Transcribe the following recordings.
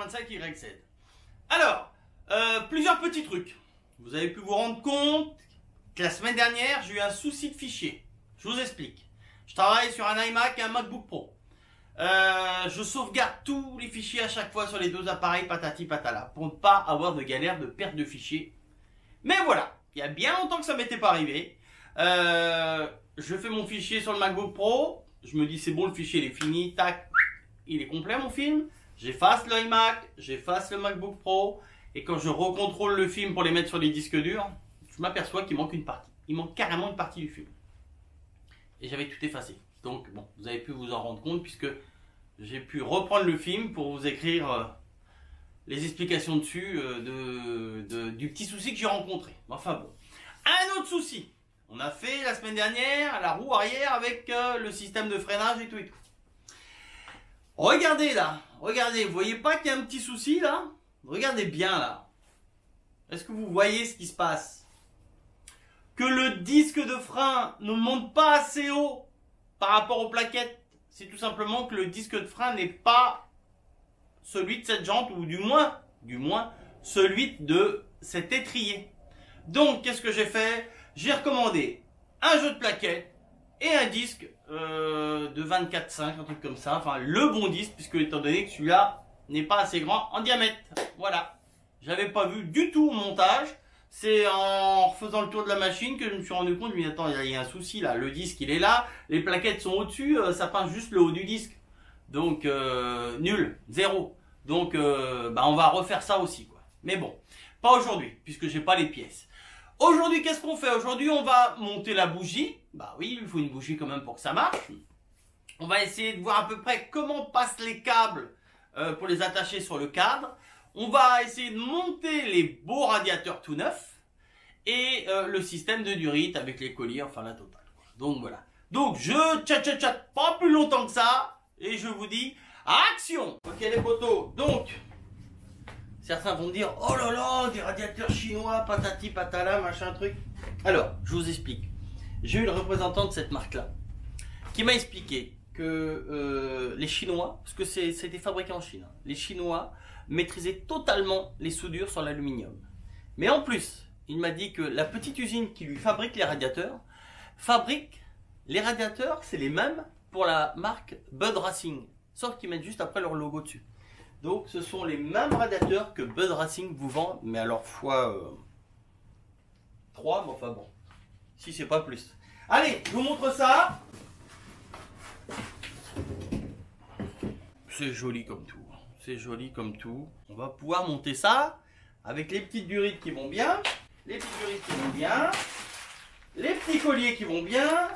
25YZ. Alors, plusieurs petits trucs. Vous avez pu vous rendre compte que la semaine dernière, j'ai eu un souci de fichier. Je vous explique. Je travaille sur un iMac et un MacBook Pro. Je sauvegarde tous les fichiers à chaque fois sur les deux appareils patati patala pour ne pas avoir de galère de perte de fichiers. Mais voilà, il y a bien longtemps que ça m'était pas arrivé. Je fais mon fichier sur le MacBook Pro. Je me dis c'est bon, le fichier il est fini. Tac, il est complet mon film. J'efface l'iMac, j'efface le MacBook Pro. Et quand je recontrôle le film pour les mettre sur les disques durs, je m'aperçois qu'il manque une partie. Il manque carrément une partie du film. Et j'avais tout effacé. Donc bon, vous avez pu vous en rendre compte puisque j'ai pu reprendre le film pour vous écrire les explications dessus du petit souci que j'ai rencontré. Enfin bon. Un autre souci. On a fait la semaine dernière la roue arrière avec le système de freinage et tout et tout. Regardez là. Regardez. Vous voyez pas qu'il y a un petit souci là? Regardez bien là. Est-ce que vous voyez ce qui se passe? Que le disque de frein ne monte pas assez haut par rapport aux plaquettes. C'est tout simplement que le disque de frein n'est pas celui de cette jante ou du moins celui de cet étrier. Donc qu'est-ce que j'ai fait? J'ai recommandé un jeu de plaquettes et un disque de 24,5, un truc comme ça. Enfin le bon disque puisque étant donné que celui-là n'est pas assez grand en diamètre. Voilà. J'avais pas vu du tout au montage. C'est en refaisant le tour de la machine que je me suis rendu compte, mais attends, il y a un souci là. Le disque il est là, les plaquettes sont au-dessus, ça pince juste le haut du disque. Donc nul, zéro. Donc on va refaire ça aussi quoi. Mais bon, pas aujourd'hui, puisque j'ai pas les pièces. Aujourd'hui, qu'est-ce qu'on fait? Aujourd'hui, on va monter la bougie. Bah oui, il faut une bougie quand même pour que ça marche. On va essayer de voir à peu près comment passent les câbles pour les attacher sur le cadre. On va essayer de monter les beaux radiateurs tout neufs et le système de durite avec les colliers, enfin la totale. Donc voilà. Donc je chat pas plus longtemps que ça et je vous dis action. Ok les potos. Donc certains vont me dire oh là là des radiateurs chinois patati patala machin truc. Alors je vous explique. J'ai eu le représentant de cette marque là qui m'a expliqué que les Chinois, parce que c'était fabriqué en Chine, les Chinois maîtrisaient totalement les soudures sur l'aluminium. Mais en plus, il m'a dit que la petite usine qui lui fabrique les radiateurs, c'est les mêmes pour la marque Bud Racing, sauf qu'ils mettent juste après leur logo dessus. Donc ce sont les mêmes radiateurs que Bud Racing vous vend, mais alors fois 3, mais enfin bon, si c'est pas plus. Allez, je vous montre ça. C'est joli comme tout. C'est joli comme tout. On va pouvoir monter ça avec les petites durites qui vont bien, les petites durites qui vont bien, les petits colliers qui vont bien,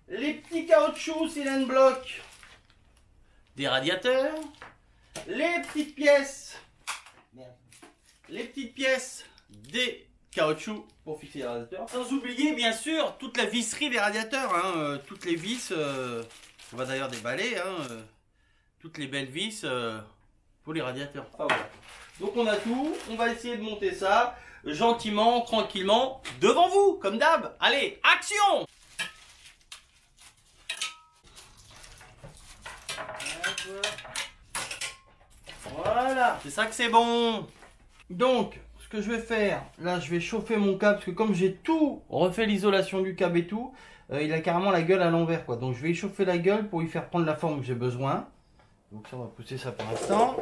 les petits caoutchoucs cylindre bloc des radiateurs, les petites pièces des caoutchoucs pour fixer les radiateurs. Sans oublier bien sûr toute la visserie des radiateurs, hein, toutes les vis, on va d'ailleurs déballer, toutes les belles vis pour les radiateurs. Ah, voilà. Donc on a tout, on va essayer de monter ça gentiment, tranquillement, devant vous, comme d'hab. Allez, action! Voilà, c'est ça que c'est bon. Donc, ce que je vais faire, là je vais chauffer mon câble, parce que comme j'ai tout refait l'isolation du câble et tout, il a carrément la gueule à l'envers quoi. Donc je vais y chauffer la gueule pour lui faire prendre la forme que j'ai besoin. Donc ça, on va pousser ça pour l'instant.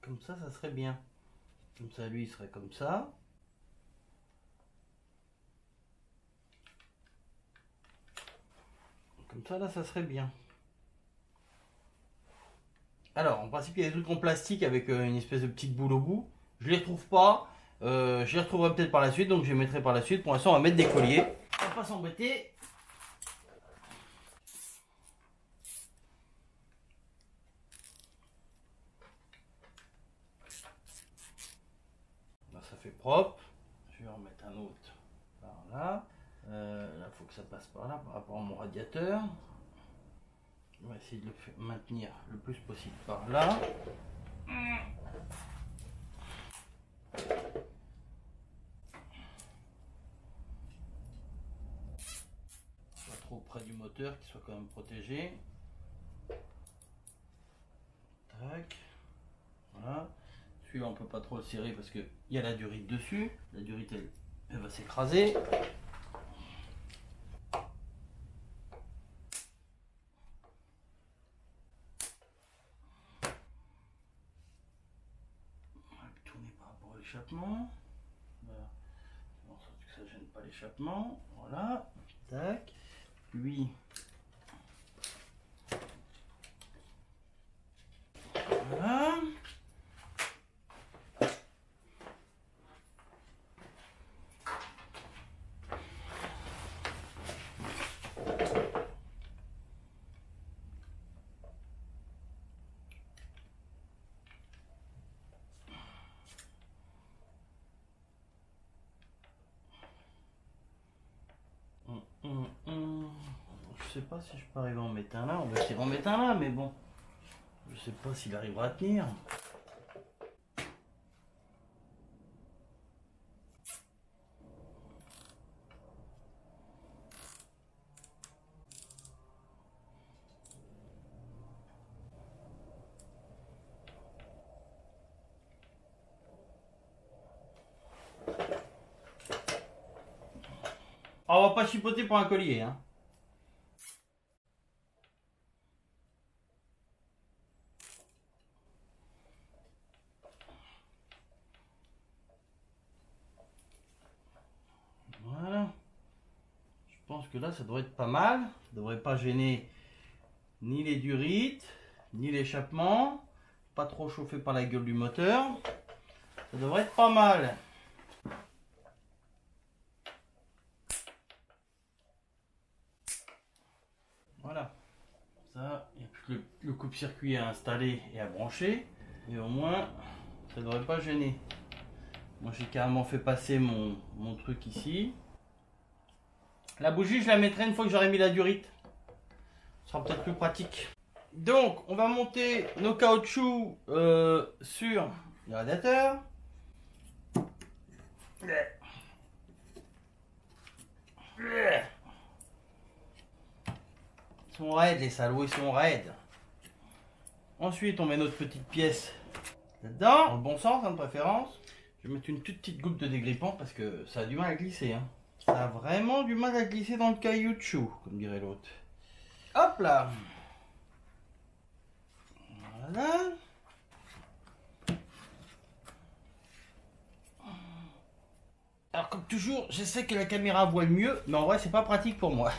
Comme ça serait bien. Comme ça, lui, il serait comme ça. Comme ça, là, ça serait bien. Alors, en principe, il y a des trucs en plastique avec une espèce de petite boule au bout. Je les retrouve pas. Je les retrouverai peut-être par la suite, donc je les mettrai par la suite. Pour l'instant, on va mettre des colliers. On va pas s'embêter. Là, ça fait propre. Je vais en mettre un autre par là. Là, il faut que ça passe par là par rapport à mon radiateur. On va essayer de le maintenir le plus possible par là. Pas trop près du moteur, qu'il soit quand même protégé. Tac. Voilà. Celui-là on peut pas trop le serrer parce qu'il y a la durite dessus. La durite elle va s'écraser. Tourner par rapport à l'échappement. Voilà. En sorte que ça gêne pas l'échappement. Voilà. Tac. Lui. Voilà. Je sais pas si je peux arriver à en mettre un là. On va essayer d'en mettre un là, mais bon. Je sais pas s'il arrivera à tenir. Ah, on va pas chipoter pour un collier, hein. Voilà. Je pense que là, ça devrait être pas mal. Ça devrait pas gêner ni les durites, ni l'échappement. Pas trop chauffé par la gueule du moteur. Ça devrait être pas mal. Voilà. Ça, il n'y a plus que le coupe-circuit à installer et à brancher. Et au moins, ça ne devrait pas gêner. Moi, j'ai carrément fait passer mon truc ici. La bougie, je la mettrai une fois que j'aurai mis la durite. Ce sera peut-être plus pratique. Donc, on va monter nos caoutchoucs sur le radiateur. Ils sont raides, les salauds, ils sont raides. Ensuite, on met notre petite pièce là-dedans, dans le bon sens, hein, de préférence. Je vais mettre une toute petite goutte de dégrippant parce que ça a du mal à glisser. Hein. Ça a vraiment du mal à glisser dans le caoutchouc, comme dirait l'autre. Hop là. Voilà. Alors comme toujours, je sais que la caméra voit le mieux, mais en vrai c'est pas pratique pour moi.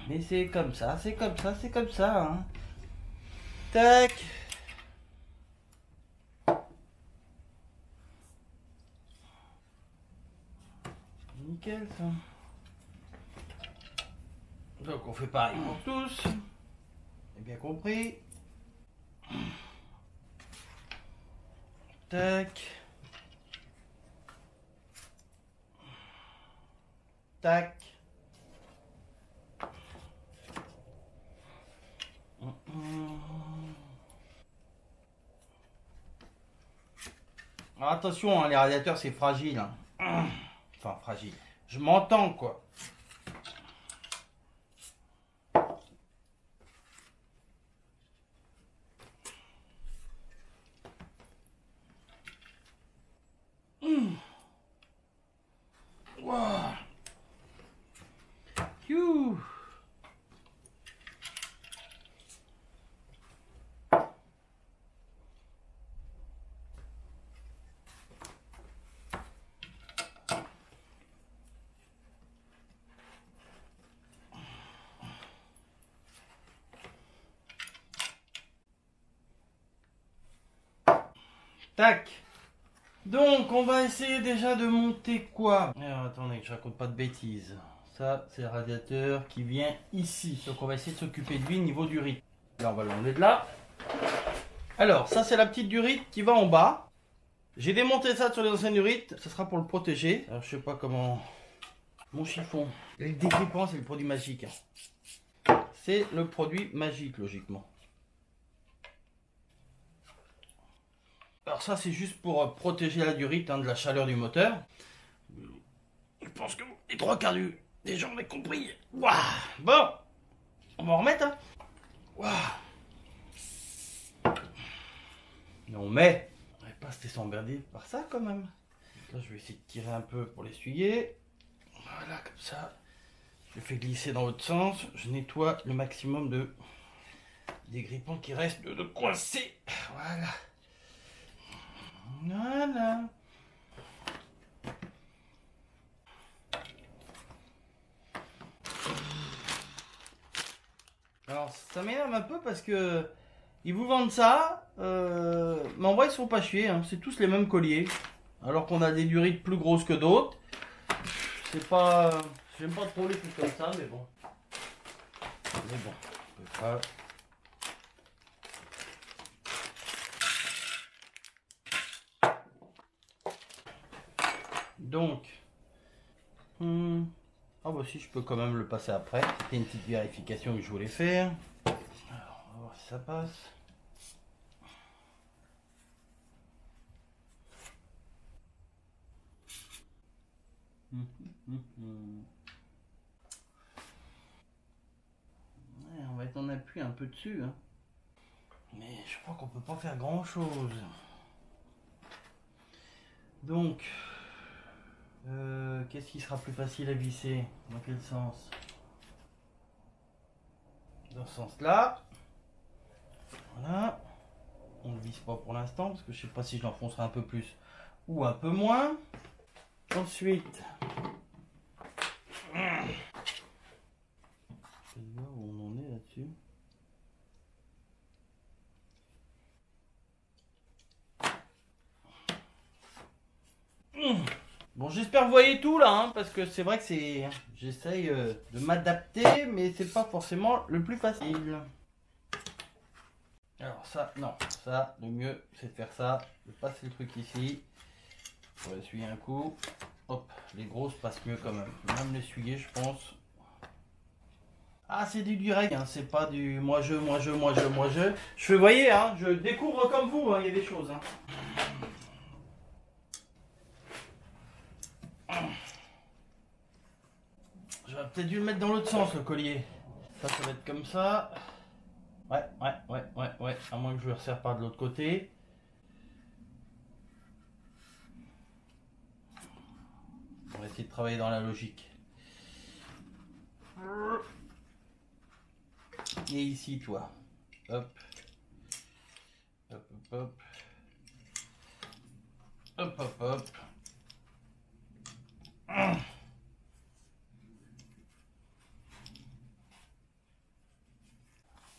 Mais c'est comme ça, c'est comme ça, c'est comme ça. Hein. Tac. Nickel ça. Donc on fait pareil pour tous. J'ai bien compris. Tac. Tac. Alors attention, hein, les radiateurs c'est fragile. Hein. Enfin fragile. Je m'entends quoi. Wow. Youh. Tac. Donc on va essayer déjà de monter quoi? Alors attendez, je raconte pas de bêtises. Ça c'est le radiateur qui vient ici. Donc on va essayer de s'occuper de lui au niveau du rythme. Là on va l'enlever de là. Alors ça c'est la petite durite qui va en bas. J'ai démonté ça sur les anciennes durites. Ça sera pour le protéger. Alors je sais pas comment... Mon chiffon. Le dégrippant c'est le produit magique. C'est le produit magique logiquement. Alors ça c'est juste pour protéger la durite de la chaleur du moteur. Je pense que les trois quarts des gens ont compris. Waouh. Bon, on va en remettre. Hein. Waouh. Non mais, on va pas se laisser emmerder par ça quand même. Là je vais essayer de tirer un peu pour l'essuyer. Voilà, comme ça. Je le fais glisser dans l'autre sens. Je nettoie le maximum des grippons qui restent de coincer. Voilà. Voilà. Alors ça m'énerve un peu parce que ils vous vendent ça, mais en vrai ils sont pas chiés, hein. C'est tous les mêmes colliers. Alors qu'on a des durites plus grosses que d'autres. C'est pas. J'aime pas trop les trucs comme ça, mais bon. Mais bon, on peut pas. Donc. Ah bah si, je peux quand même le passer après. C'était une petite vérification que je voulais faire. Alors, on va voir si ça passe. Ouais, on va être en appui un peu dessus. Hein. Mais je crois qu'on peut pas faire grand chose. Donc, qu'est-ce qui sera plus facile à visser? Dans quel sens? Dans ce sens-là. Voilà. On ne vise pas pour l'instant parce que je sais pas si je l'enfoncerai un peu plus ou un peu moins. Ensuite, je vais voir où on en est là-dessus. Bon, j'espère que vous voyez tout là, hein, parce que c'est vrai que c'est. J'essaye de m'adapter, mais c'est pas forcément le plus facile. Alors ça, non, ça, le mieux c'est de faire ça, de passer le truc ici, pour essuyer un coup. Hop, les grosses passent mieux quand même. Même l'essuyer, je pense. Ah, c'est du direct, hein, c'est pas du moi je. Je fais, voyez, hein, je découvre comme vous, hein, il y a des choses. Hein. J'aurais peut-être dû le mettre dans l'autre sens, le collier. Ça va être comme ça. Ouais. À moins que je le resserre par de l'autre côté. On va essayer de travailler dans la logique. Et ici, toi. Hop. Hop.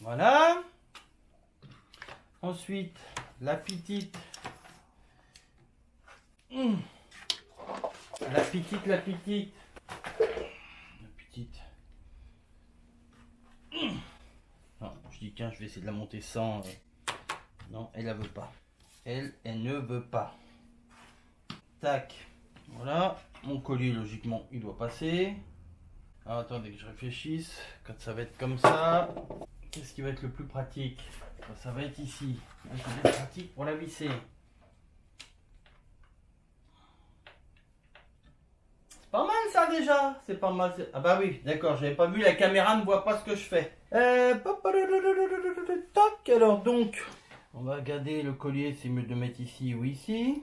Voilà. Ensuite, la petite. La petite. Non, je dis tiens, je vais essayer de la monter sans. Non, elle veut pas. Elle ne veut pas. Tac. Voilà. Mon collier, logiquement, il doit passer. Alors, attendez que je réfléchisse. Quand ça va être comme ça, qu'est-ce qui va être le plus pratique? Ça va être ici. Ça va être pratique pour la visser. C'est pas mal ça déjà. C'est pas mal. Ah bah oui, d'accord. J'avais pas vu. La caméra ne voit pas ce que je fais. Tac. Alors donc, on va regarder le collier. C'est mieux de le mettre ici ou ici.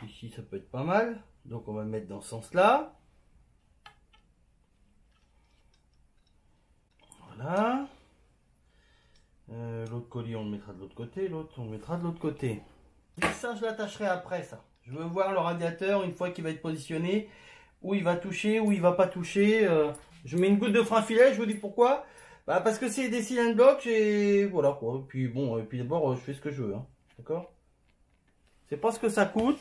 Ici, ça peut être pas mal. Donc, on va le mettre dans ce sens-là. Voilà. L'autre collier, on le mettra de l'autre côté. L'autre, on le mettra de l'autre côté. Et ça, je l'attacherai après, ça. Je veux voir le radiateur, une fois qu'il va être positionné, où il va toucher, où il va pas toucher. Je mets une goutte de frein filet, je vous dis pourquoi. Bah, parce que c'est des cylindres blocs et voilà quoi. Et puis bon, et puis d'abord, je fais ce que je veux. Hein. D'accord? C'est pas ce que ça coûte.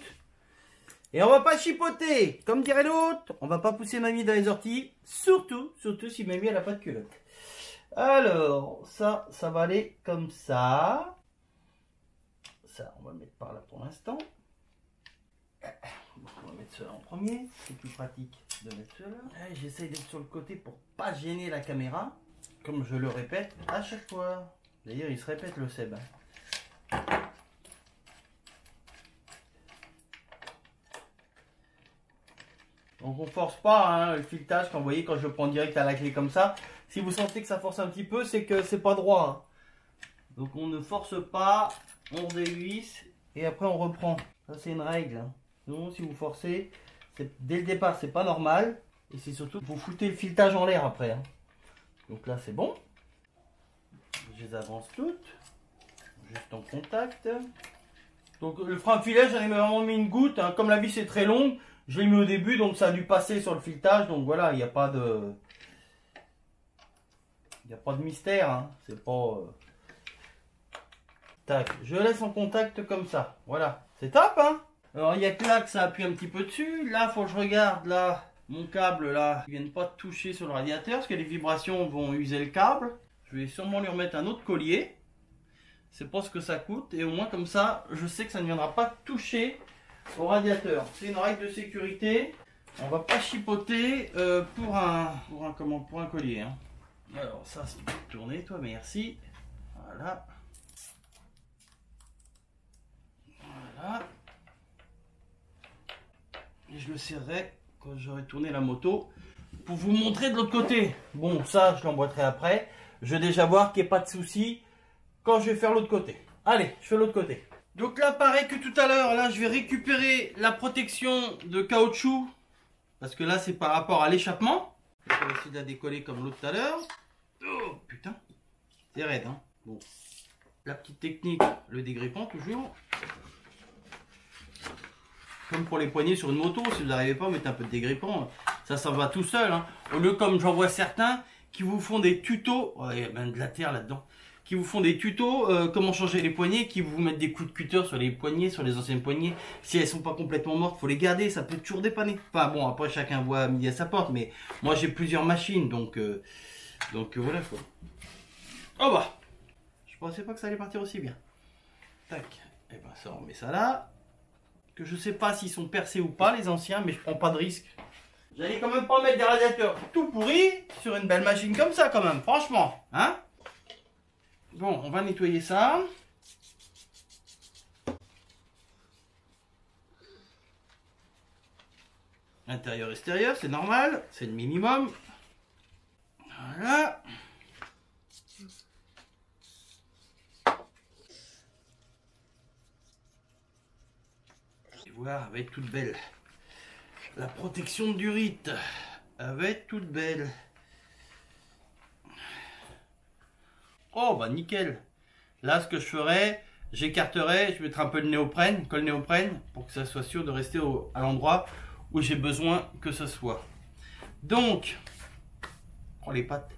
Et on va pas chipoter, comme dirait l'autre, on va pas pousser mamie dans les orties, surtout si mamie elle a pas de culotte. Alors, ça va aller comme ça. Ça, on va le mettre par là pour l'instant. On va mettre cela en premier, c'est plus pratique de mettre cela. J'essaye d'être sur le côté pour pas gêner la caméra. comme je le répète à chaque fois. D'ailleurs, il se répète le Seb. Donc on force pas hein, le filetage. Quand vous voyez, quand je prends direct à la clé comme ça, si vous sentez que ça force un petit peu, c'est que c'est pas droit. Hein. Donc on ne force pas, on dévisse et après on reprend. Ça c'est une règle. Hein. Sinon, si vous forcez, dès le départ, c'est pas normal. Et c'est surtout que vous foutez le filetage en l'air après. Hein. Donc là c'est bon. Je les avance toutes. Juste en contact. Donc le frein à filet, j'en ai vraiment mis une goutte. Hein. Comme la vis est très longue, je l'ai mis au début, donc ça a dû passer sur le filetage. Donc voilà, il n'y a pas de... Il n'y a pas de mystère. Hein. C'est pas... Tac, je laisse en contact comme ça. Voilà, c'est top hein. Alors il n'y a que là que ça appuie un petit peu dessus. Là, il faut que je regarde là. Mon câble là, il ne vient pas toucher sur le radiateur parce que les vibrations vont user le câble. Je vais sûrement lui remettre un autre collier. C'est pas ce que ça coûte. Et au moins comme ça, je sais que ça ne viendra pas toucher au radiateur. C'est une règle de sécurité. On va pas chipoter pour un collier. Hein. Alors ça, c'est tourner toi, merci. Voilà. Voilà. Et je le serrerai quand j'aurai tourné la moto pour vous montrer de l'autre côté. Bon, ça, je l'emboîterai après. Je vais déjà voir qu'il n'y ait pas de souci quand je vais faire l'autre côté. Allez, je fais l'autre côté. Donc là, pareil que tout à l'heure, là, je vais récupérer la protection de caoutchouc. Parce que là, c'est par rapport à l'échappement. Je vais essayer de la décoller comme l'autre tout à l'heure. Oh, putain. C'est raide, hein. Bon. La petite technique, le dégrippant, toujours. Comme pour les poignées sur une moto, si vous n'arrivez pas à mettre un peu de dégrippant, ça s'en va tout seul. Hein. Au lieu, comme j'en vois certains, qui vous font des tutos, oh, il y a même de la terre là-dedans, qui vous font des tutos, comment changer les poignées, qui vous mettent des coups de cutter sur les poignées, sur les anciennes poignées. Si elles sont pas complètement mortes, faut les garder, ça peut toujours dépanner. Enfin bon, après chacun voit midi à sa porte, mais moi j'ai plusieurs machines, donc voilà quoi. Oh bah, je pensais pas que ça allait partir aussi bien. Tac, et ben ça on met ça là. Que je sais pas s'ils sont percés ou pas les anciens, mais je prends pas de risque. J'allais quand même pas mettre des radiateurs tout pourris sur une belle machine comme ça quand même, franchement, hein. Bon, on va nettoyer ça. Intérieur, extérieur, c'est normal, c'est le minimum. Voilà. Et voir, elle va être toute belle. La protection de durite, elle va être toute belle. Oh bah nickel. Là ce que je ferai, j'écarterai, je mettrai un peu de néoprène, colle néoprène, pour que ça soit sûr de rester à l'endroit où j'ai besoin que ce soit. Donc, oh les pattes.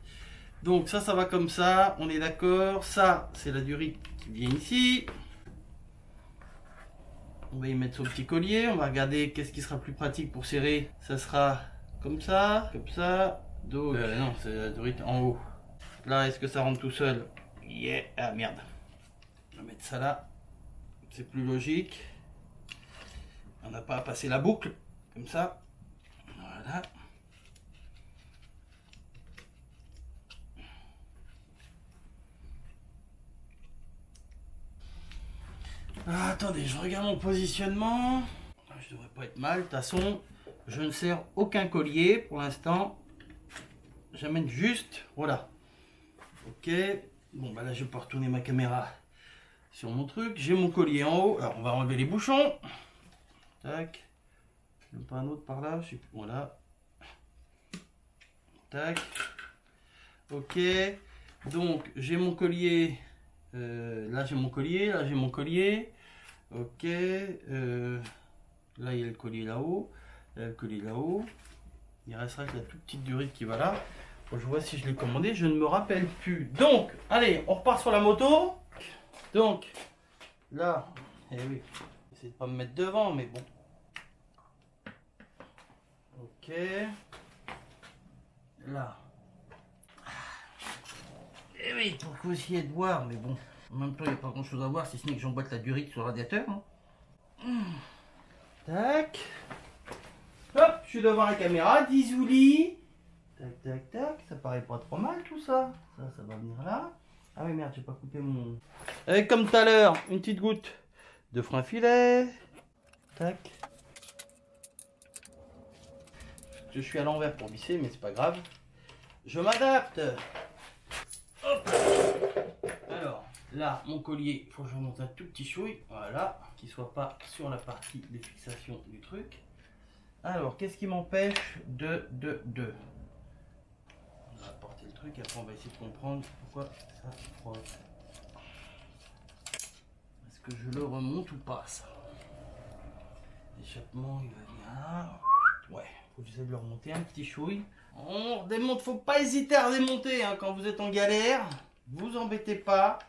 Donc ça va comme ça, on est d'accord. Ça c'est la durite qui vient ici. On va y mettre son petit collier, on va regarder qu'est-ce qui sera plus pratique pour serrer. Ça sera comme ça. Donc, non, c'est la durite en haut. Là, est-ce que ça rentre tout seul? Yeah. Ah merde. On va mettre ça là. C'est plus logique. On n'a pas à passer la boucle. Comme ça. Voilà. Ah, attendez, je regarde mon positionnement. Je devrais pas être mal. De toute façon, je ne serre aucun collier pour l'instant. J'amène juste. Voilà. Ok. Bon, bah là, je peux retourner ma caméra sur mon truc. J'ai mon collier en haut. Alors, on va enlever les bouchons. Tac. Même pas un autre par là. Voilà. Tac. Ok. Donc, j'ai mon collier. Là, j'ai mon collier. Là, j'ai mon collier. Ok. Là, il y a le collier là-haut. Là, le collier là-haut. Il restera que la toute petite durite qui va là. Je vois si je l'ai commandé, je ne me rappelle plus. Donc, allez, on repart sur la moto. Donc, là, eh oui, j'essaie de pas me mettre devant, mais bon. Ok. Là. Eh oui, pour que vous essayiez de voir, mais bon. En même temps, il n'y a pas grand chose à voir, si ce n'est que j'emboîte la durite sur le radiateur. Hein. Tac. Hop, je suis devant la caméra, 10 oulis. Tac, tac, tac. Ça paraît pas trop mal tout ça. Ça va venir là. Ah oui, merde, j'ai pas coupé mon... Avec comme tout à l'heure, une petite goutte de frein filet. Tac. Je suis à l'envers pour visser, mais c'est pas grave. Je m'adapte. Hop. Alors, là, mon collier, il faut que je remonte un tout petit chouille. Voilà, qu'il soit pas sur la partie des fixations du truc. Alors, qu'est-ce qui m'empêche de... On va porter le truc, après on va essayer de comprendre pourquoi ça frotte. Est-ce que je le remonte ou pas, ça? L'échappement, il va bien. Ouais, faut que j'essaie de le remonter un petit chouille. On redémonte, faut pas hésiter à redémonter hein, quand vous êtes en galère. Vous embêtez pas,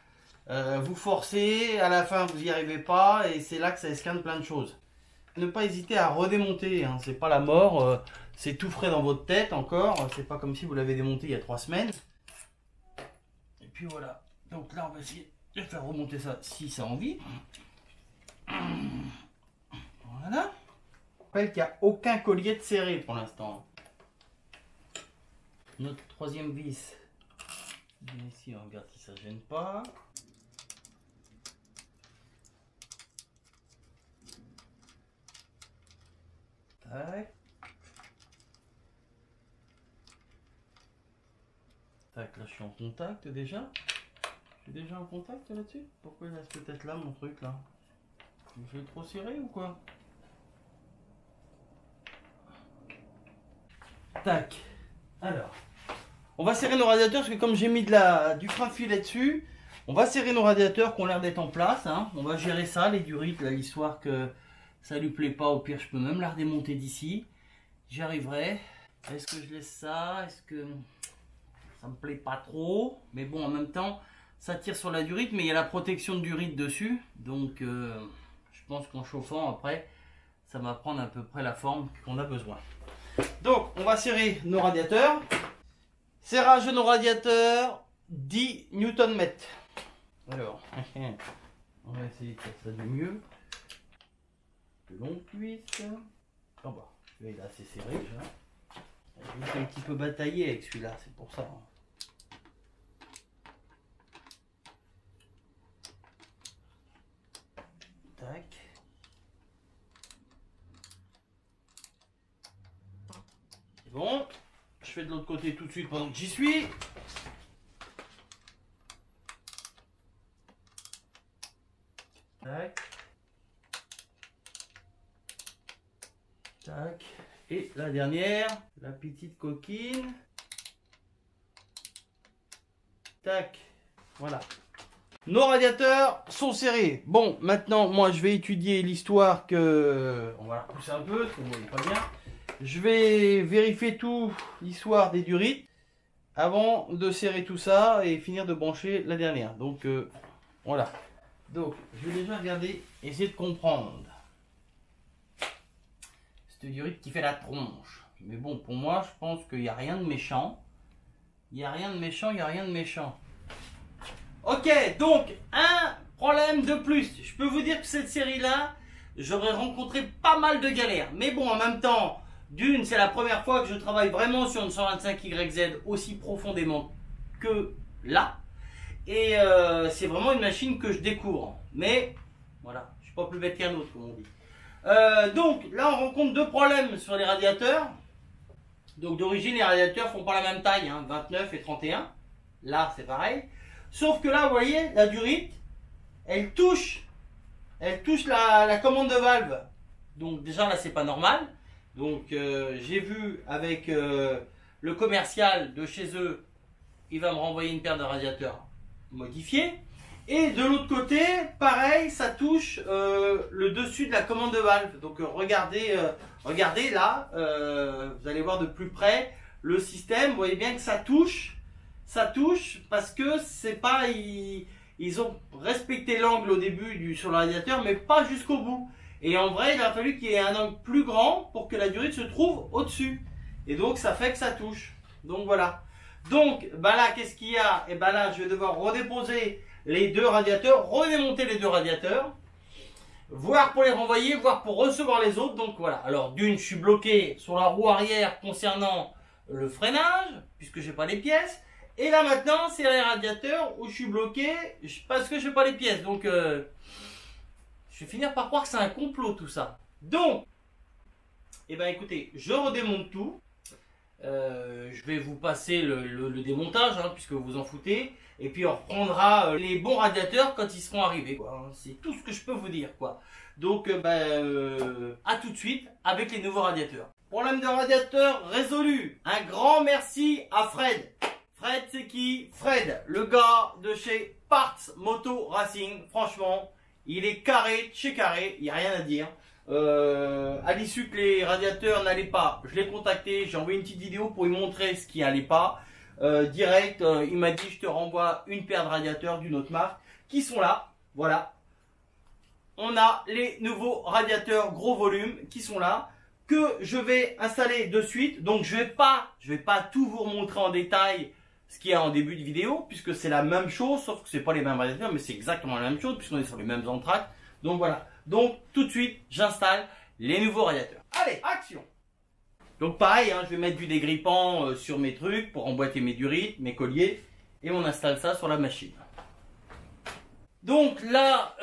vous forcez, à la fin vous n'y arrivez pas et c'est là que ça esquinte plein de choses. Ne pas hésiter à redémonter, hein, c'est pas la mort, c'est tout frais dans votre tête encore, c'est pas comme si vous l'avez démonté il y a 3 semaines. Et puis voilà, donc là on va essayer de faire remonter ça si ça a envie. Voilà. Je rappelle qu'il n'y a aucun collier de serré pour l'instant. Notre troisième vis, ici on regarde si ça ne gêne pas. Tac. Tac, là je suis en contact déjà. Je suis déjà en contact là-dessus. Pourquoi il reste peut-être là mon truc là? Je vais trop serré ou quoi? Tac. Alors, on va serrer nos radiateurs parce que comme j'ai mis du frein filet dessus, on va serrer nos radiateurs qui ont l'air d'être en place. Hein. On va gérer ça, les durites, l'histoire que ça lui plaît pas. Au pire, je peux même la redémonter d'ici. J'y arriverai. Est-ce que je laisse ça? Est-ce que ça me plaît pas trop? Mais bon, en même temps, ça tire sur la durite, mais il y a la protection de durite dessus. Donc, je pense qu'en chauffant après, ça va prendre à peu près la forme qu'on a besoin. Donc, on va serrer nos radiateurs. Serrage de nos radiateurs, 10 Nm. Alors, on va essayer de faire ça du mieux. De longue cuisse. En bas, celui-là il est assez serré déjà. Je vais un petit peu batailler avec celui-là, c'est pour ça. Tac. C'est bon. Je fais de l'autre côté tout de suite pendant que j'y suis. Tac. Tac. Et la dernière, la petite coquine. Tac. Voilà. Nos radiateurs sont serrés. Bon, maintenant, moi, je vais étudier l'histoire que... On va la repousser un peu, parce que vous voyez pas bien. Je vais vérifier tout l'histoire des durites avant de serrer tout ça et finir de brancher la dernière. Donc voilà. Donc je vais déjà regarder, essayer de comprendre. Cette durite qui fait la tronche. Mais bon, pour moi, je pense qu'il n'y a rien de méchant. Il n'y a rien de méchant, il n'y a rien de méchant. Ok, donc un problème de plus. Je peux vous dire que cette série-là, j'aurais rencontré pas mal de galères. Mais bon, en même temps... D'une, c'est la première fois que je travaille vraiment sur une 125YZ aussi profondément que là. Et c'est vraiment une machine que je découvre. Mais, voilà, je suis pas plus bête qu'un autre, comme on dit. Donc, là, on rencontre deux problèmes sur les radiateurs. Donc, d'origine, les radiateurs font pas la même taille, hein, 29 et 31. Là, c'est pareil. Sauf que là, vous voyez, la durite, elle touche la commande de valve. Donc, déjà, là, c'est pas normal. Donc j'ai vu avec le commercial de chez eux, il va me renvoyer une paire de radiateurs modifiés. Et de l'autre côté, pareil, ça touche le dessus de la commande de valve. Donc regardez là, vous allez voir de plus près le système. Vous voyez bien que ça touche parce que c'est pas, ils ont respecté l'angle au début sur le radiateur, mais pas jusqu'au bout. Et en vrai, il a fallu qu'il y ait un angle plus grand pour que la durite se trouve au-dessus. Et donc, ça fait que ça touche. Donc, voilà. Donc, bah là, qu'est-ce qu'il y a? Et bah là, je vais devoir redéposer les deux radiateurs, redémonter les deux radiateurs, voir pour les renvoyer, voir pour recevoir les autres. Donc, voilà. Alors, d'une, je suis bloqué sur la roue arrière concernant le freinage, puisque j'ai pas les pièces. Et là maintenant, c'est les radiateurs où je suis bloqué parce que j'ai pas les pièces. Donc, je vais finir par croire que c'est un complot tout ça. Donc, eh ben écoutez, je redémonte tout. Je vais vous passer le démontage, hein, puisque vous vous en foutez. Et puis on reprendra les bons radiateurs quand ils seront arrivés. C'est tout ce que je peux vous dire, quoi. Donc, à tout de suite avec les nouveaux radiateurs. Problème de radiateur résolu. Un grand merci à Fred. Fred, c'est qui? Fred, le gars de chez Parts Moto Racing. Franchement, il est carré, chez carré, il n'y a rien à dire. À l'issue que les radiateurs n'allaient pas, je l'ai contacté, j'ai envoyé une petite vidéo pour lui montrer ce qui n'allait pas. Direct, il m'a dit je te renvoie une paire de radiateurs d'une autre marque qui sont là. Voilà. On a les nouveaux radiateurs gros volume qui sont là, que je vais installer de suite. Donc je vais pas tout vous remontrer en détail ce qu'il y a en début de vidéo, puisque c'est la même chose, sauf que c'est pas les mêmes radiateurs, mais c'est exactement la même chose, puisqu'on est sur les mêmes entractes. Donc voilà. Donc tout de suite, j'installe les nouveaux radiateurs. Allez, action! Donc pareil, hein, je vais mettre du dégrippant sur mes trucs pour emboîter mes durites, mes colliers, et on installe ça sur la machine. Donc là,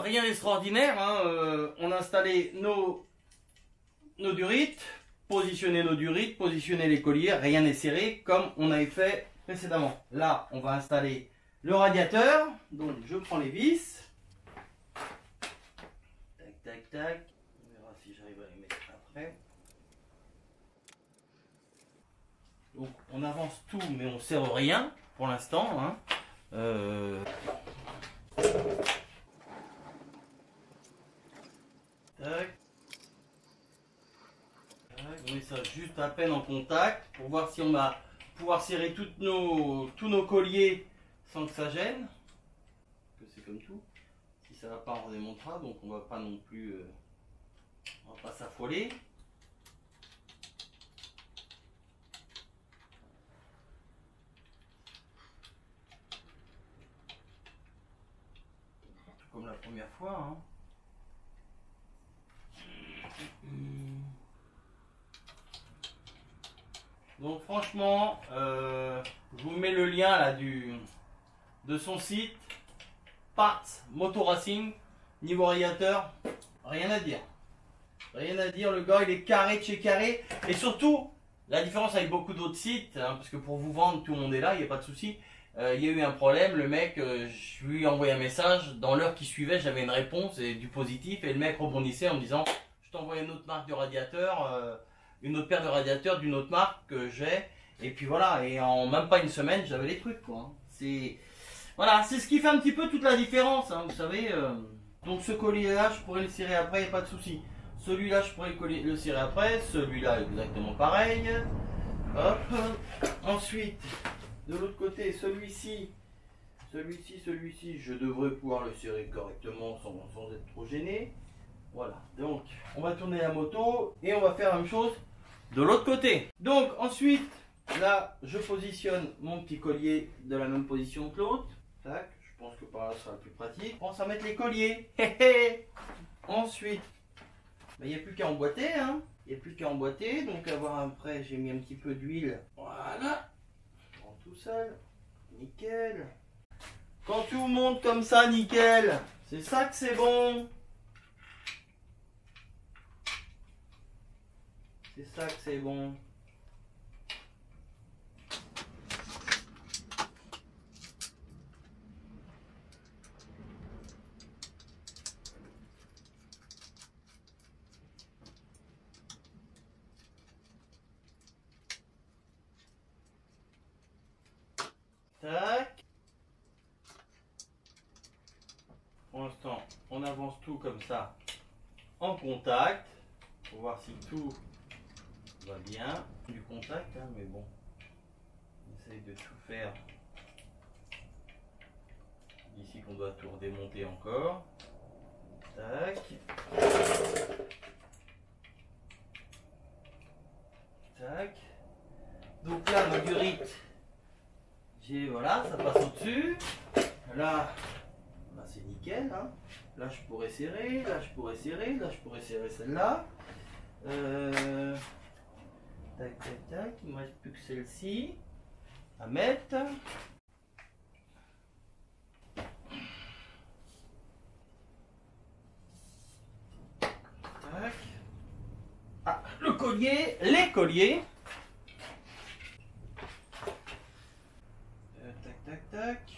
rien d'extraordinaire, hein, on a installé nos durites, positionner nos durites, positionner les colliers, rien n'est serré comme on avait fait précédemment. Là, on va installer le radiateur, donc je prends les vis. Tac, tac, tac. On verra si j'arrive à les mettre après. Donc on avance tout, mais on ne serre rien pour l'instant. Hein. Tac. On met ça juste à peine en contact pour voir si on va pouvoir serrer tous nos colliers sans que ça gêne. Que c'est comme tout. Si ça va pas, on redémontera, donc on va pas non plus, on va pas s'affoler. Comme la première fois. Hein. Donc franchement, je vous mets le lien là de son site, Parts Moto Racing. Niveau radiateur, rien à dire. Rien à dire, le gars il est carré de chez carré. Et surtout, la différence avec beaucoup d'autres sites, hein, parce que pour vous vendre, tout le monde est là, il n'y a pas de souci. Il y a eu un problème, le mec, je lui ai envoyé un message, dans l'heure qui suivait, j'avais une réponse et du positif, et le mec rebondissait en me disant, je t'envoie une autre marque de radiateur, une autre paire de radiateurs d'une autre marque que j'ai, et puis voilà, et en même pas une semaine, j'avais les trucs, quoi. Voilà, c'est ce qui fait un petit peu toute la différence, hein, vous savez. Donc ce collier-là, je pourrais le serrer après, il n'y a pas de souci. Celui-là, je pourrais le serrer après, celui-là, exactement pareil. Hop, ensuite... De l'autre côté, celui-ci, je devrais pouvoir le serrer correctement sans être trop gêné. Voilà, donc on va tourner la moto et on va faire la même chose de l'autre côté. Donc ensuite, là, je positionne mon petit collier de la même position que l'autre. Tac, je pense que par là, ça sera le plus pratique. On pense à mettre les colliers. Ensuite, il n'y a plus qu'à emboîter, hein. Il n'y a plus qu'à emboîter, donc après, j'ai mis un petit peu d'huile. Voilà. Tout seul, nickel. Quand tout monte comme ça, nickel, c'est ça que c'est bon. C'est ça que c'est bon. Tac. Pour l'instant, on avance tout comme ça en contact pour voir si tout va bien. Du contact, hein, mais bon, on essaye de tout faire d'ici qu'on doit tout redémonter encore. Tac. Tac. Donc là, ma gurite. Voilà, ça passe au-dessus. Là, bah c'est nickel. Hein. Là, je pourrais serrer. Là, je pourrais serrer. Là, je pourrais serrer celle-là. Tac, tac, tac. Il ne me reste plus que celle-ci à mettre. Tac. Ah, le collier, les colliers. Tac, tac, tac.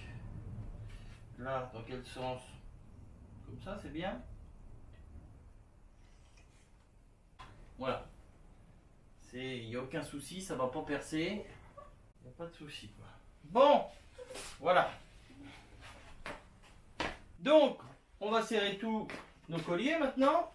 Là, dans quel sens? Comme ça, c'est bien. Voilà. Il n'y a aucun souci, ça va pas percer. Il n'y a pas de souci, quoi. Bon, voilà. Donc, on va serrer tous nos colliers maintenant.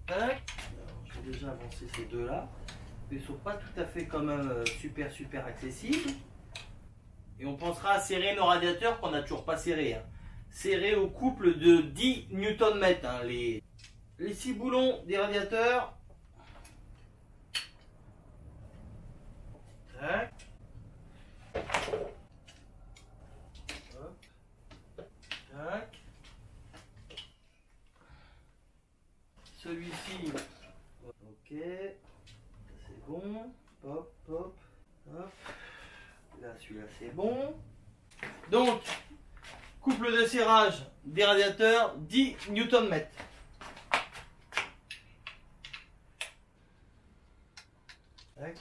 Tac. Je vais déjà avancer ces deux-là. Ils ne sont pas tout à fait quand même super accessibles. Et on pensera à serrer nos radiateurs qu'on n'a toujours pas serrés. Hein. Serrés au couple de 10 Nm. Hein. Les 6 boulons des radiateurs. Tac. Hop. Tac. Celui-ci. Ok. C'est bon. Hop, hop, hop. Là, celui-là, c'est bon. Donc, couple de serrage des radiateurs, 10 Nm. Tac.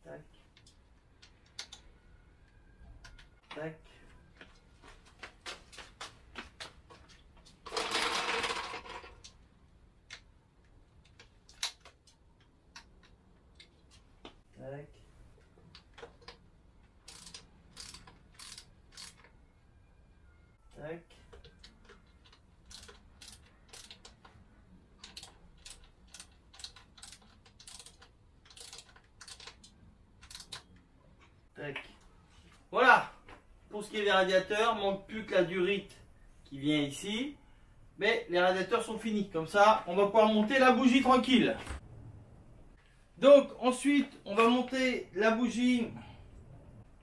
Tac. Tac. Tac. Tac. Tac. Voilà. Pour ce qui est des radiateurs, manque plus que la durite qui vient ici. Mais les radiateurs sont finis. Comme ça, on va pouvoir monter la bougie tranquille. Donc ensuite, on va monter la bougie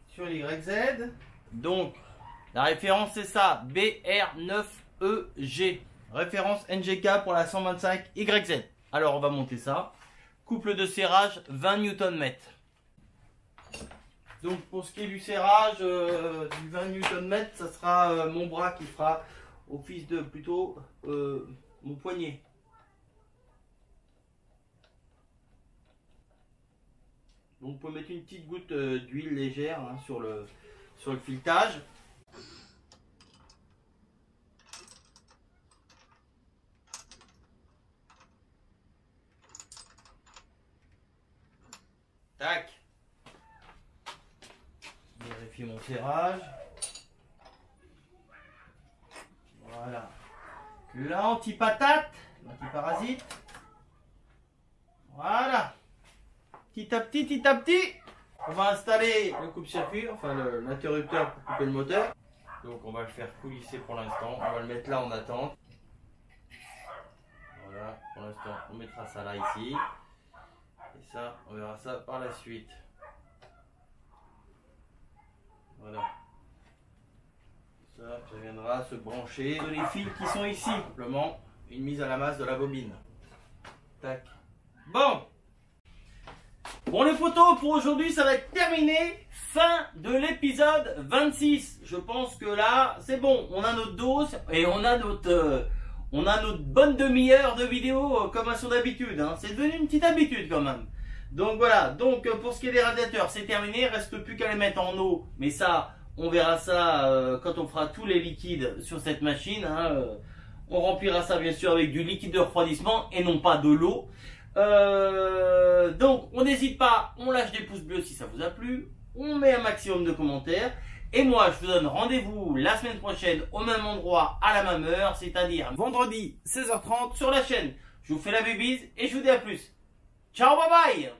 sur l'YZ. Donc la référence c'est ça, BR9EG. Référence NGK pour la 125 YZ. Alors on va monter ça. Couple de serrage 20 Nm. Donc pour ce qui est du serrage du 20 Nm, ça sera mon bras qui fera office de plutôt mon poignet. Donc vous pouvez mettre une petite goutte d'huile légère hein, sur le filetage. Tac. Vérifie mon serrage. Voilà. L'anti-patate, l'anti-parasite. Voilà. Petit à petit, on va installer le coupe-circuit, enfin l'interrupteur pour couper le moteur. Donc on va le faire coulisser pour l'instant. On va le mettre là en attente. Voilà, pour l'instant, on mettra ça là ici. Et ça, on verra ça par la suite. Voilà. Ça viendra se brancher sur les fils qui sont ici. Simplement une mise à la masse de la bobine. Tac. Bon les photos pour aujourd'hui ça va être terminé. Fin de l'épisode 26. Je pense que là c'est bon. On a notre dose et on a notre bonne demi-heure de vidéo comme à son habitude. Hein. C'est devenu une petite habitude quand même. Donc voilà. Donc pour ce qui est des radiateurs c'est terminé. Il ne reste plus qu'à les mettre en eau. Mais ça on verra ça quand on fera tous les liquides sur cette machine. Hein. On remplira ça bien sûr avec du liquide de refroidissement et non pas de l'eau. Donc on n'hésite pas, on lâche des pouces bleus si ça vous a plu, on met un maximum de commentaires et moi je vous donne rendez-vous la semaine prochaine au même endroit à la même heure, c'est-à-dire vendredi 16h30 sur la chaîne. Je vous fais la bébise et je vous dis à plus. Ciao, bye bye.